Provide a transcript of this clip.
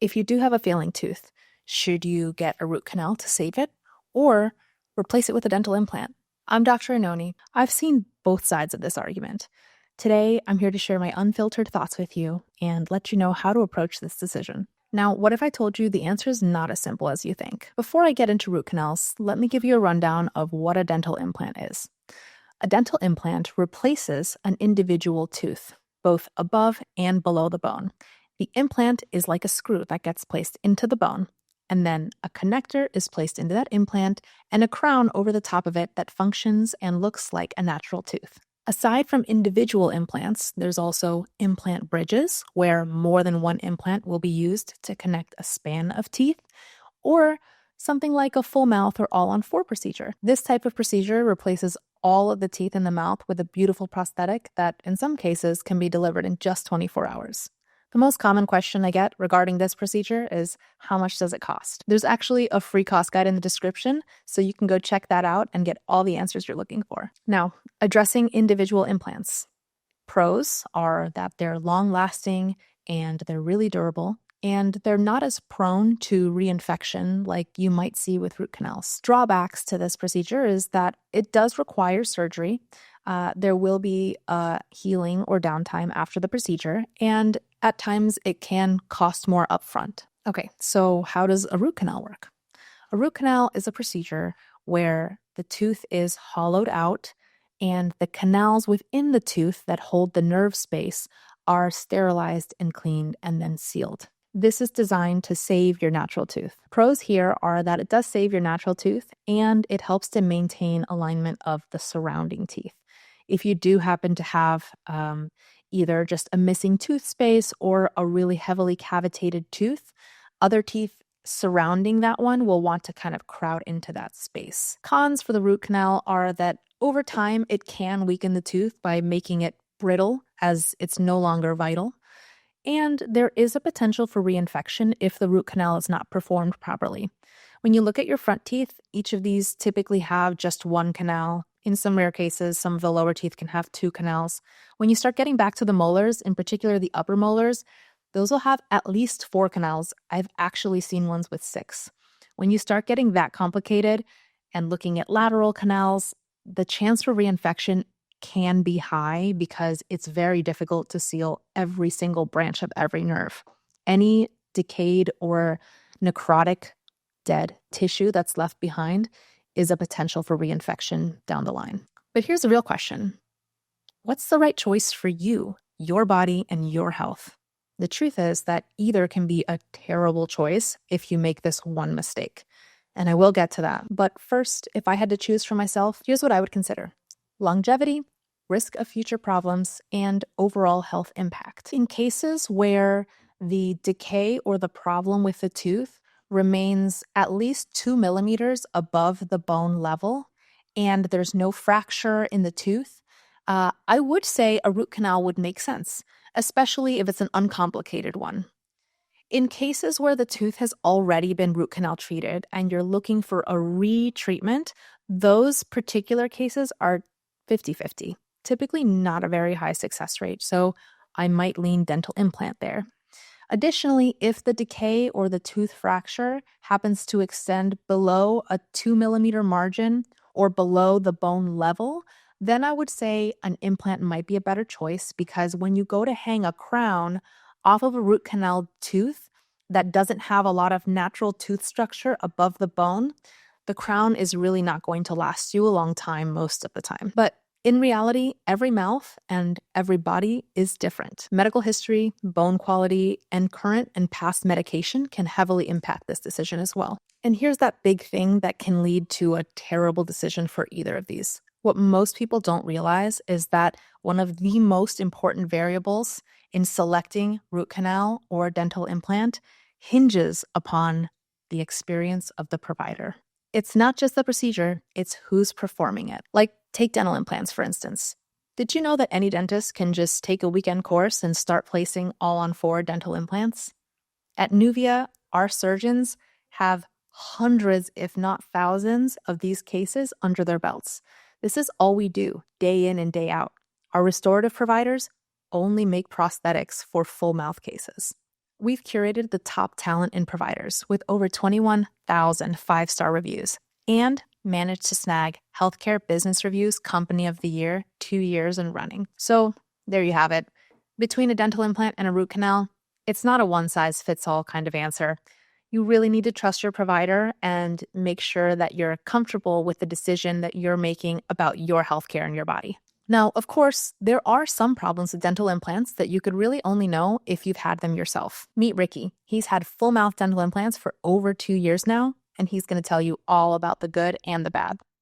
If you do have a failing tooth, should you get a root canal to save it or replace it with a dental implant? I'm Dr. Anoni. I've seen both sides of this argument. Today, I'm here to share my unfiltered thoughts with you and let you know how to approach this decision. Now, what if I told you the answer is not as simple as you think? Before I get into root canals, let me give you a rundown of what a dental implant is. A dental implant replaces an individual tooth, both above and below the bone. The implant is like a screw that gets placed into the bone, and then a connector is placed into that implant and a crown over the top of it that functions and looks like a natural tooth. Aside from individual implants, there's also implant bridges, where more than one implant will be used to connect a span of teeth, or something like a full mouth or all-on-4 procedure. This type of procedure replaces all of the teeth in the mouth with a beautiful prosthetic that, in some cases, can be delivered in just 24 hours. The most common question I get regarding this procedure is, how much does it cost? There's actually a free cost guide in the description, so you can go check that out and get all the answers you're looking for. Now, addressing individual implants. Pros are that they're long-lasting and they're really durable, and they're not as prone to reinfection like you might see with root canals. Drawbacks to this procedure is that it does require surgery. There will be healing or downtime after the procedure, and at times it can cost more upfront. Okay, so how does a root canal work? A root canal is a procedure where the tooth is hollowed out and the canals within the tooth that hold the nerve space are sterilized and cleaned and then sealed. This is designed to save your natural tooth. Pros here are that it does save your natural tooth and it helps to maintain alignment of the surrounding teeth. If you do happen to have either just a missing tooth space or a really heavily cavitated tooth, other teeth surrounding that one will want to kind of crowd into that space. Cons for the root canal are that over time it can weaken the tooth by making it brittle as it's no longer vital. And there is a potential for reinfection if the root canal is not performed properly. When you look at your front teeth, each of these typically have just one canal. In some rare cases, some of the lower teeth can have 2 canals. When you start getting back to the molars, in particular the upper molars, those will have at least 4 canals. I've actually seen ones with 6. When you start getting that complicated and looking at lateral canals, the chance for reinfection can be high because it's very difficult to seal every single branch of every nerve. Any decayed or necrotic dead tissue that's left behind is a potential for reinfection down the line. But here's the real question. What's the right choice for you, your body, and your health? The truth is that either can be a terrible choice if you make this one mistake. And I will get to that. But first, if I had to choose for myself, here's what I would consider: longevity, risk of future problems, and overall health impact. In cases where the decay or the problem with the tooth remains at least 2 millimeters above the bone level and there's no fracture in the tooth, I would say a root canal would make sense, especially if it's an uncomplicated one. In cases where the tooth has already been root canal treated and you're looking for a retreatment, those particular cases are 50-50. Typically not a very high success rate, so I might lean dental implant there. Additionally, if the decay or the tooth fracture happens to extend below a 2 millimeter margin or below the bone level, then I would say an implant might be a better choice, because when you go to hang a crown off of a root canal tooth that doesn't have a lot of natural tooth structure above the bone, the crown is really not going to last you a long time most of the time. But in reality, every mouth and every body is different. Medical history, bone quality, and current and past medication can heavily impact this decision as well. And here's that big thing that can lead to a terrible decision for either of these. What most people don't realize is that one of the most important variables in selecting root canal or dental implant hinges upon the experience of the provider. It's not just the procedure, it's who's performing it. Like, take dental implants, for instance. Did you know that any dentist can just take a weekend course and start placing all-on-4 dental implants? At Nuvia, our surgeons have hundreds, if not thousands, of these cases under their belts. This is all we do, day in and day out. Our restorative providers only make prosthetics for full mouth cases. we've curated the top talent and providers with over 21,000 five-star reviews and managed to snag Healthcare Business Review's Company of the Year 2 years in running. So there you have it. Between a dental implant and a root canal, it's not a one-size-fits-all kind of answer. You really need to trust your provider and make sure that you're comfortable with the decision that you're making about your healthcare and your body. Now, of course, there are some problems with dental implants that you could really only know if you've had them yourself. Meet Ricky. He's had full mouth dental implants for over 2 years now, and he's going to tell you all about the good and the bad.